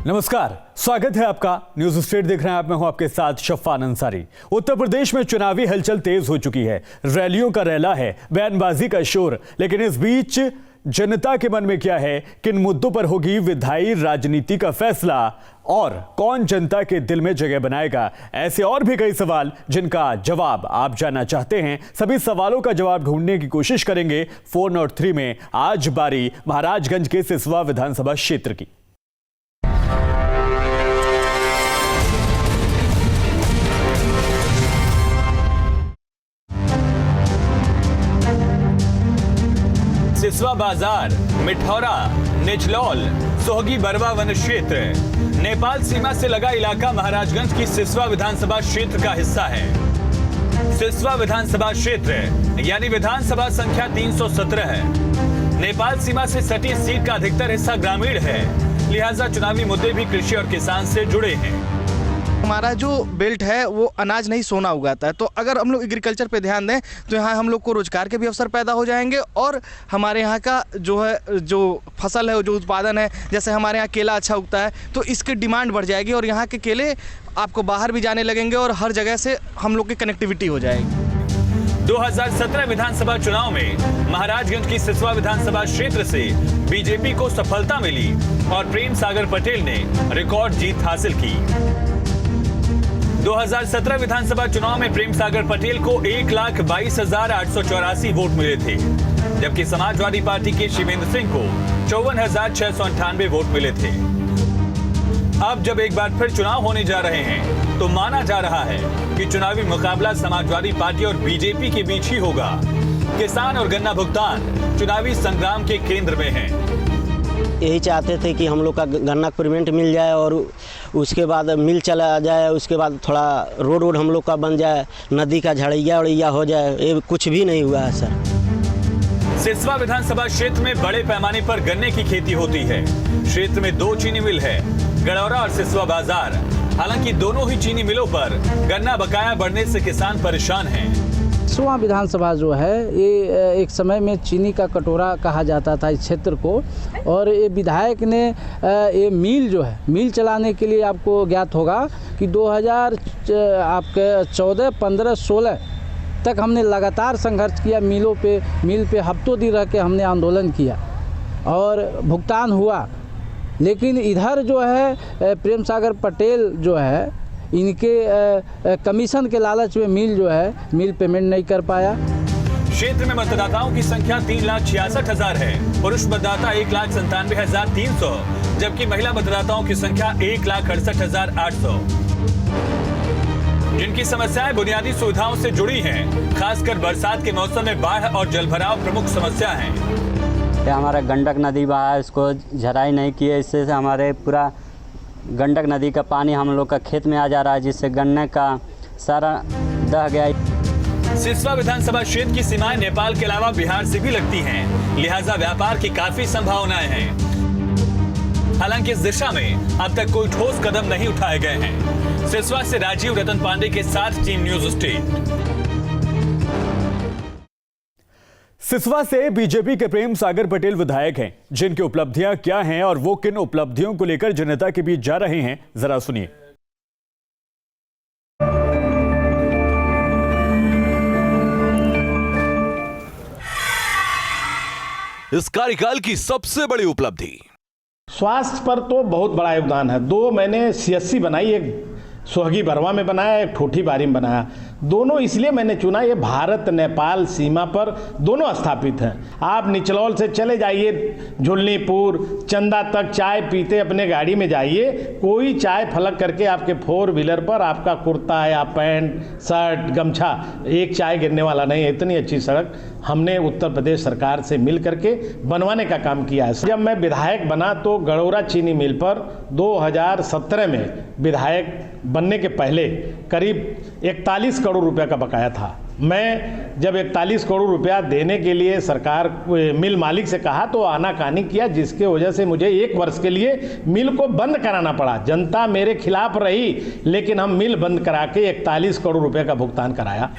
नमस्कार, स्वागत है आपका न्यूज स्टेट देख रहे हैं आप। मैं हूं आपके साथ शफ़ान अंसारी। उत्तर प्रदेश में चुनावी हलचल तेज हो चुकी है। रैलियों का रैला है, बयानबाजी का शोर, लेकिन इस बीच जनता के मन में क्या है, किन मुद्दों पर होगी विधायी राजनीति का फैसला और कौन जनता के दिल में जगह बनाएगा, ऐसे और भी कई सवाल जिनका जवाब आप जानना चाहते हैं। सभी सवालों का जवाब ढूंढने की कोशिश करेंगे 4 नॉट 3 में। आज बारी महाराजगंज के सिसवा विधानसभा क्षेत्र की। सिसवा बाजार, मिठौरा, निचलौल, सोहगी बरवा वन क्षेत्र, नेपाल सीमा से लगा इलाका महाराजगंज की सिसवा विधानसभा क्षेत्र का हिस्सा है। सिसवा विधानसभा क्षेत्र यानी विधानसभा संख्या 317 है। नेपाल सीमा से सटी सीट का अधिकतर हिस्सा ग्रामीण है, लिहाजा चुनावी मुद्दे भी कृषि और किसान से जुड़े हैं। हमारा जो बेल्ट है वो अनाज नहीं सोना उगाता है, तो अगर हम लोग एग्रीकल्चर पे ध्यान दें तो यहाँ हम लोग को रोजगार के भी अवसर पैदा हो जाएंगे और हमारे यहाँ का जो फसल है, जो उत्पादन है, जैसे हमारे यहाँ केला अच्छा उगता है तो इसकी डिमांड बढ़ जाएगी और यहाँ के केले आपको बाहर भी जाने लगेंगे और हर जगह से हम लोग की कनेक्टिविटी हो जाएगी। 2017 विधानसभा चुनाव में महाराजगंज की सिसवा विधानसभा क्षेत्र से बीजेपी को सफलता मिली और प्रेम सागर पटेल ने रिकॉर्ड जीत हासिल की। 2017 विधानसभा चुनाव में प्रेम सागर पटेल को 1,22,884 वोट मिले थे, जबकि समाजवादी पार्टी के शिवेंद्र सिंह को 54,698 वोट मिले थे। अब जब एक बार फिर चुनाव होने जा रहे हैं तो माना जा रहा है कि चुनावी मुकाबला समाजवादी पार्टी और बीजेपी के बीच ही होगा। किसान और गन्ना भुगतान चुनावी संग्राम के केंद्र में है। यही चाहते थे कि हम लोग का गन्ना पेमेंट मिल जाए और उसके बाद मिल चला जाए, उसके बाद थोड़ा रोड हम लोग का बन जाए, नदी का झड़िया उड़िया हो जाए। ये कुछ भी नहीं हुआ है सर। सिसवा विधानसभा क्षेत्र में बड़े पैमाने पर गन्ने की खेती होती है। क्षेत्र में 2 चीनी मिल है, गड़ौरा और सिसवा बाजार। हालांकि दोनों ही चीनी मिलों पर गन्ना बकाया बढ़ने से किसान परेशान हैं। सिसवा विधानसभा जो है ये एक समय में चीनी का कटोरा कहा जाता था इस क्षेत्र को, और ये विधायक ने ये मिल जो है, मिल चलाने के लिए आपको ज्ञात होगा कि 2014, 15, 16 तक हमने लगातार संघर्ष किया। मिल पे हफ्तों दिन रह के हमने आंदोलन किया और भुगतान हुआ, लेकिन इधर जो है प्रेम सागर पटेल जो है इनके कमीशन के लालच में मिल पेमेंट नहीं कर पाया। क्षेत्र में मतदाताओं की संख्या 3,66,000 है। पुरुष मतदाता 1,97,300, जबकि महिला मतदाताओं की संख्या 1,68,800। जिनकी समस्याएं बुनियादी सुविधाओं से जुड़ी हैं, खासकर बरसात के मौसम में बाढ़ और जलभराव प्रमुख समस्या है। हमारा गंडक नदी बहा है, उसको झराई नहीं किए, इससे हमारे पूरा गंडक नदी का पानी हम लोग का खेत में आ जा रहा है, जिससे गन्ने का सारा दह गया। सिसवा विधानसभा क्षेत्र की सीमाएं नेपाल के अलावा बिहार से भी लगती हैं, लिहाजा व्यापार की काफी संभावनाएं हैं। हालांकि इस दिशा में अब तक कोई ठोस कदम नहीं उठाए गए हैं। सिसवा से राजीव रतन पांडे के साथ टीम न्यूज स्टेट। सिसवा से बीजेपी के प्रेम सागर पटेल विधायक हैं, जिनकी उपलब्धियां क्या हैं और वो किन उपलब्धियों को लेकर जनता के बीच जा रहे हैं, जरा सुनिए। इस कार्यकाल की सबसे बड़ी उपलब्धि स्वास्थ्य पर तो बहुत बड़ा योगदान है। 2 मैंने CSC बनाई, एक सोहगी बरवा में बनाया, एक ठोठी बारी में बनाया। दोनों इसलिए मैंने चुना, ये भारत नेपाल सीमा पर दोनों स्थापित हैं। आप निचलौल से चले जाइए झुलनीपुर, चंदा तक चाय पीते अपने गाड़ी में जाइए, कोई चाय फलक करके आपके 4 व्हीलर पर आपका कुर्ता या पैंट, शर्ट, गमछा, एक चाय गिरने वाला नहीं है। इतनी अच्छी सड़क हमने उत्तर प्रदेश सरकार से मिल करके बनवाने का काम किया है। जब मैं विधायक बना तो गड़ौरा चीनी मिल पर 2017 में विधायक बनने के पहले करीब 41 करोड़ रुपया का बकाया था। मैं जब 41 करोड़ रुपया देने के लिए सरकार मिल मालिक से कहा तो आनाकानी किया, जिसके वजह से मुझे 1 वर्ष के लिए मिल को बंद कराना पड़ा। जनता मेरे खिलाफ रही, लेकिन हम मिल बंद करा के 41 करोड़ रुपए का भुगतान कराया।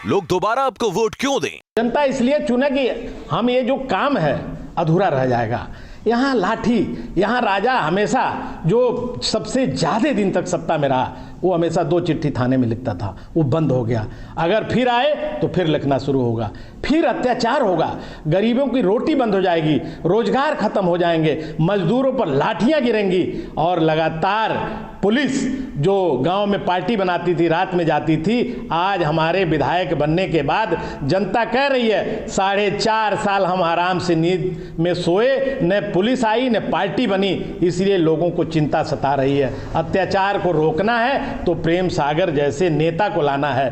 लोग दोबारा आपको वोट क्यों दें? जनता इसलिए चुने कि हम ये जो काम है अधूरा रह जाएगा। यहाँ लाठी, यहाँ राजा हमेशा जो सबसे ज़्यादा दिन तक सत्ता में रहा वो हमेशा 2 चिट्ठी थाने में लिखता था, वो बंद हो गया। अगर फिर आए तो फिर लिखना शुरू होगा, फिर अत्याचार होगा, गरीबों की रोटी बंद हो जाएगी, रोजगार खत्म हो जाएंगे, मजदूरों पर लाठियां गिरेंगी और लगातार पुलिस जो गांव में पार्टी बनाती थी, रात में जाती थी, आज हमारे विधायक बनने के बाद जनता कह रही है 4.5 साल हम आराम से नींद में सोए, न पुलिस आई न पार्टी बनी, इसलिए लोगों को चिंता सता रही है। अत्याचार को रोकना है तो प्रेम सागर जैसे नेता को लाना है।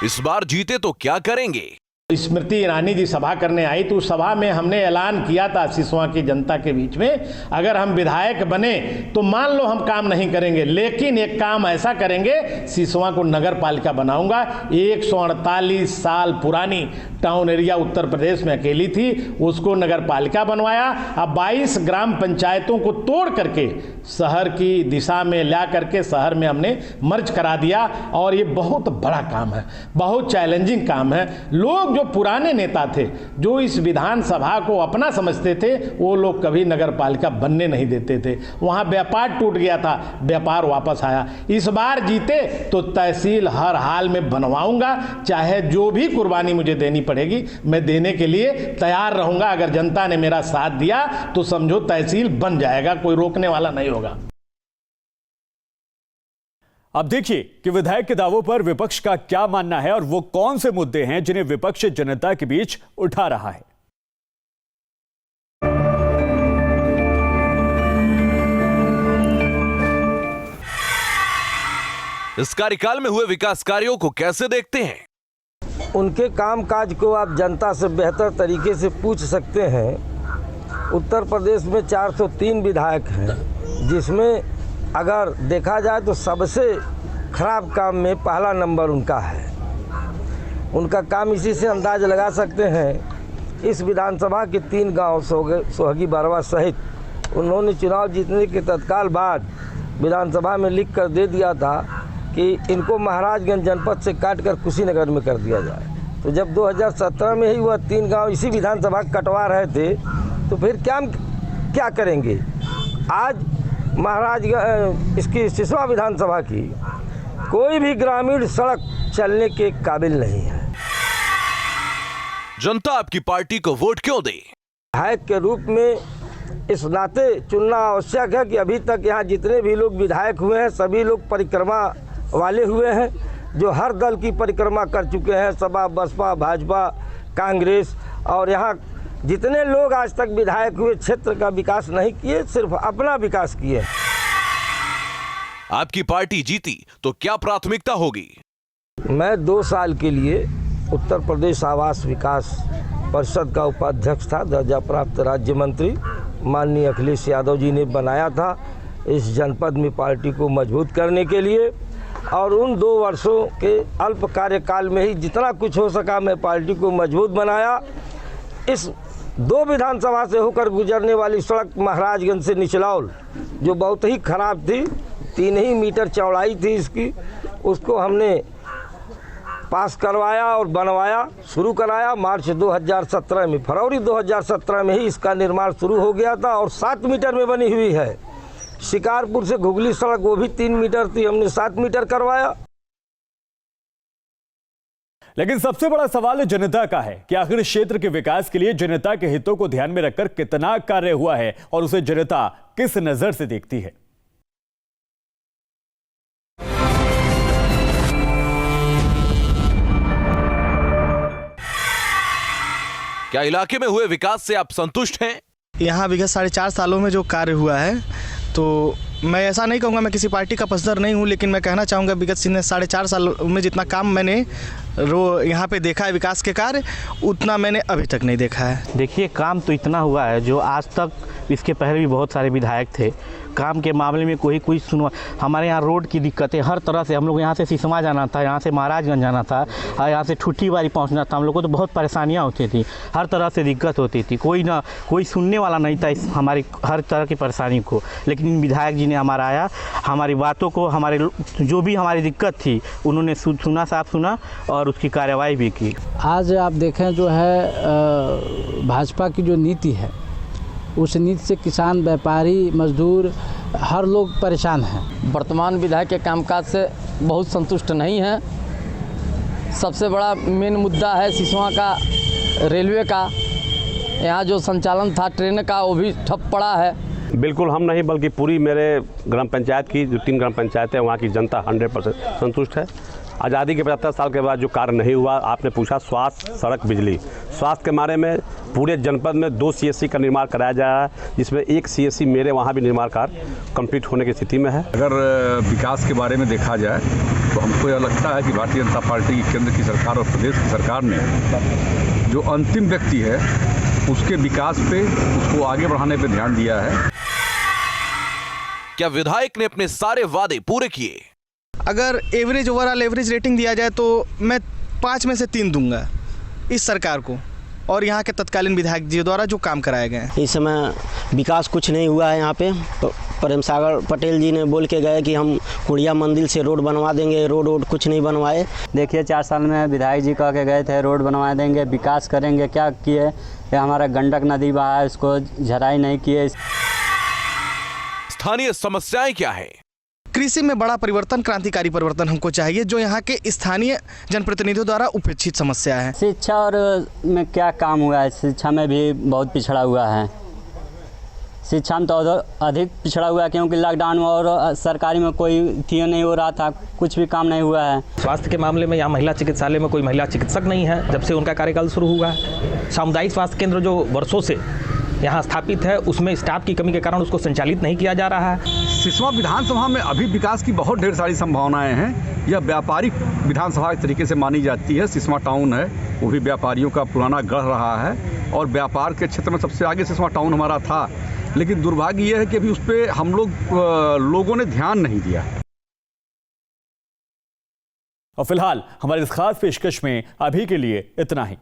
इस बार जीते तो क्या करेंगे? स्मृति ईरानी जी सभा करने आई तो उस सभा में हमने ऐलान किया था सिसवा की जनता के बीच में, अगर हम विधायक बने तो मान लो हम काम नहीं करेंगे, लेकिन एक काम ऐसा करेंगे, सिसवा को नगर पालिका बनाऊंगा। 148 साल पुरानी टाउन एरिया उत्तर प्रदेश में अकेली थी, उसको नगर पालिका बनवाया। अब 22 ग्राम पंचायतों को तोड़ करके शहर की दिशा में ला करके शहर में हमने मर्ज करा दिया, और ये बहुत बड़ा काम है, बहुत चैलेंजिंग काम है। लोग जो पुराने नेता थे, जो इस विधानसभा को अपना समझते थे, वो लोग कभी नगर पालिका बनने नहीं देते थे। वहाँ व्यापार टूट गया था, व्यापार वापस आया। इस बार जीते तो तहसील हर हाल में बनवाऊंगा, चाहे जो भी कुर्बानी मुझे देनी पड़ेगी मैं देने के लिए तैयार रहूंगा। अगर जनता ने मेरा साथ दिया तो समझो तहसील बन जाएगा, कोई रोकने वाला नहीं होगा। अब देखिए कि विधायक के दावों पर विपक्ष का क्या मानना है और वो कौन से मुद्दे हैं जिन्हें विपक्ष जनता के बीच उठा रहा है। इस कार्यकाल में हुए विकास कार्यों को कैसे देखते हैं? उनके कामकाज को आप जनता से बेहतर तरीके से पूछ सकते हैं। उत्तर प्रदेश में 403 विधायक हैं, जिसमें अगर देखा जाए तो सबसे खराब काम में पहला नंबर उनका है। उनका काम इसी से अंदाज लगा सकते हैं। इस विधानसभा के 3 गांव सोहगी बरवा सहित उन्होंने चुनाव जीतने के तत्काल बाद विधानसभा में लिख कर दे दिया था कि इनको महाराजगंज जनपद से काटकर कुशीनगर में कर दिया जाए। तो जब 2017 में ही वह 3 गांव इसी विधानसभा कटवा रहे थे, तो फिर क्या करेंगे? आज महाराजगंज इसकी सिसवा विधानसभा की कोई भी ग्रामीण सड़क चलने के काबिल नहीं है। जनता आपकी पार्टी को वोट क्यों दे? विधायक के रूप में इस नाते चुनना आवश्यक है कि अभी तक यहाँ जितने भी लोग विधायक हुए हैं, सभी लोग परिक्रमा वाले हुए हैं, जो हर दल की परिक्रमा कर चुके हैं, सपा, बसपा, भाजपा, कांग्रेस। और यहाँ जितने लोग आज तक विधायक हुए क्षेत्र का विकास नहीं किए, सिर्फ अपना विकास किए। आपकी पार्टी जीती तो क्या प्राथमिकता होगी? मैं 2 साल के लिए उत्तर प्रदेश आवास विकास परिषद का उपाध्यक्ष था। दर्जा प्राप्त राज्य मंत्री माननीय अखिलेश यादव जी ने बनाया था इस जनपद में पार्टी को मजबूत करने के लिए, और उन 2 वर्षों के अल्प कार्यकाल में ही जितना कुछ हो सका मैं पार्टी को मजबूत बनाया। इस 2 विधानसभा से होकर गुजरने वाली सड़क महाराजगंज से निचलौल, जो बहुत ही खराब थी, 3 ही मीटर चौड़ाई थी इसकी, उसको हमने पास करवाया और बनवाया, शुरू कराया। मार्च 2017 में, फरवरी 2017 में ही इसका निर्माण शुरू हो गया था और 7 मीटर में बनी हुई है। शिकारपुर से घुगली सड़क वो भी 3 मीटर थी, हमने 7 मीटर करवाया। लेकिन सबसे बड़ा सवाल जनता का है कि आखिर क्षेत्र के विकास के लिए जनता के हितों को ध्यान में रखकर कितना कार्य हुआ है और उसे जनता किस नजर से देखती है। क्या इलाके में हुए विकास से आप संतुष्ट हैं? यहाँ विगत 4.5 सालों में जो कार्य हुआ है, तो मैं ऐसा नहीं कहूँगा मैं किसी पार्टी का पसंदर नहीं हूँ, लेकिन मैं कहना चाहूँगा विगत 4.5 साल में जितना काम मैंने यहाँ पे देखा है विकास के कार्य, उतना मैंने अभी तक नहीं देखा है। देखिए, काम तो इतना हुआ है जो आज तक, इसके पहले भी बहुत सारे विधायक थे, काम के मामले में कोई सुनवा। हमारे यहाँ रोड की दिक्कतें हर तरह से, हम लोग यहाँ से सिसवा जाना था, यहाँ से महाराजगंज जाना था और यहाँ से ठुठीबारी पहुँचना था, हम लोग को तो बहुत परेशानियाँ होती थी, हर तरह से दिक्कत होती थी, कोई सुनने वाला नहीं था इस हमारी हर तरह की परेशानी को। लेकिन विधायक जी ने हमारा आया, हमारी बातों को, हमारे जो भी हमारी दिक्कत थी उन्होंने सुना, साफ सुना और उसकी कार्रवाई भी की। आज आप देखें जो है भाजपा की जो नीति है उस नीति से किसान, व्यापारी, मजदूर हर लोग परेशान हैं। वर्तमान विधायक के कामकाज से बहुत संतुष्ट नहीं हैं। सबसे बड़ा मेन मुद्दा है सिसवा का रेलवे का। यहाँ जो संचालन था ट्रेन का वो भी ठप पड़ा है। बिल्कुल हम नहीं बल्कि पूरी मेरे ग्राम पंचायत की जो 3 ग्राम पंचायतें हैं वहाँ की जनता 100% संतुष्ट है। आज़ादी के 75 साल के बाद जो कार्य नहीं हुआ, आपने पूछा स्वास्थ्य, सड़क, बिजली। स्वास्थ्य के बारे में पूरे जनपद में 2 CSC का निर्माण कराया जा रहा है, जिसमें 1 CSC मेरे वहाँ भी निर्माण कार्य कंप्लीट होने की स्थिति में है। अगर विकास के बारे में देखा जाए तो हमको यह लगता है कि भारतीय जनता पार्टी की केंद्र की सरकार और प्रदेश की सरकार ने जो अंतिम व्यक्ति है उसके विकास पे, उसको आगे बढ़ाने पे ध्यान दिया है। क्या विधायक ने अपने सारे वादे पूरे किए? अगर एवरेज, ओवरऑल एवरेज रेटिंग दिया जाए तो मैं 5 में से 3 दूंगा इस सरकार को और यहाँ के तत्कालीन विधायक जी द्वारा जो काम कराए गए हैं। इस समय विकास कुछ नहीं हुआ है यहाँ पे। प्रेम सागर पटेल जी ने बोल के गए कि हम कुड़िया मंदिर से रोड बनवा देंगे, रोड कुछ नहीं बनवाए। देखिए 4 साल में विधायक जी कह के गए थे रोड बनवा देंगे, विकास करेंगे, क्या किए? ये हमारा गंडक नदी बहा है, इसको झराई नहीं किए। स्थानीय समस्याएं क्या है? कृषि में बड़ा परिवर्तन, क्रांतिकारी परिवर्तन हमको चाहिए, जो यहाँ के स्थानीय जनप्रतिनिधियों द्वारा उपेक्षित समस्या है। शिक्षा और में क्या काम हुआ है? शिक्षा में भी बहुत पिछड़ा हुआ है। शिक्षा में तो अधिक पिछड़ा हुआ है क्योंकि लॉकडाउन में और सरकारी में कोई थी नहीं हो रहा था, कुछ भी काम नहीं हुआ है। स्वास्थ्य के मामले में यहाँ महिला चिकित्सालय में कोई महिला चिकित्सक नहीं है जब से उनका कार्यकाल शुरू हुआ है। सामुदायिक स्वास्थ्य केंद्र जो वर्षों से यहाँ स्थापित है उसमें स्टाफ की कमी के कारण उसको संचालित नहीं किया जा रहा है। सिसवा विधानसभा में अभी विकास की बहुत ढेर सारी संभावनाएं हैं। यह व्यापारिक विधानसभा के तरीके से मानी जाती है। सिसवा टाउन है, वो भी व्यापारियों का पुराना गढ़ रहा है और व्यापार के क्षेत्र में सबसे आगे सिसवा टाउन हमारा था। लेकिन दुर्भाग्य यह है कि अभी उस पर हम लोगों ने ध्यान नहीं दिया। और फिलहाल हमारे इस खास पेशकश में अभी के लिए इतना ही।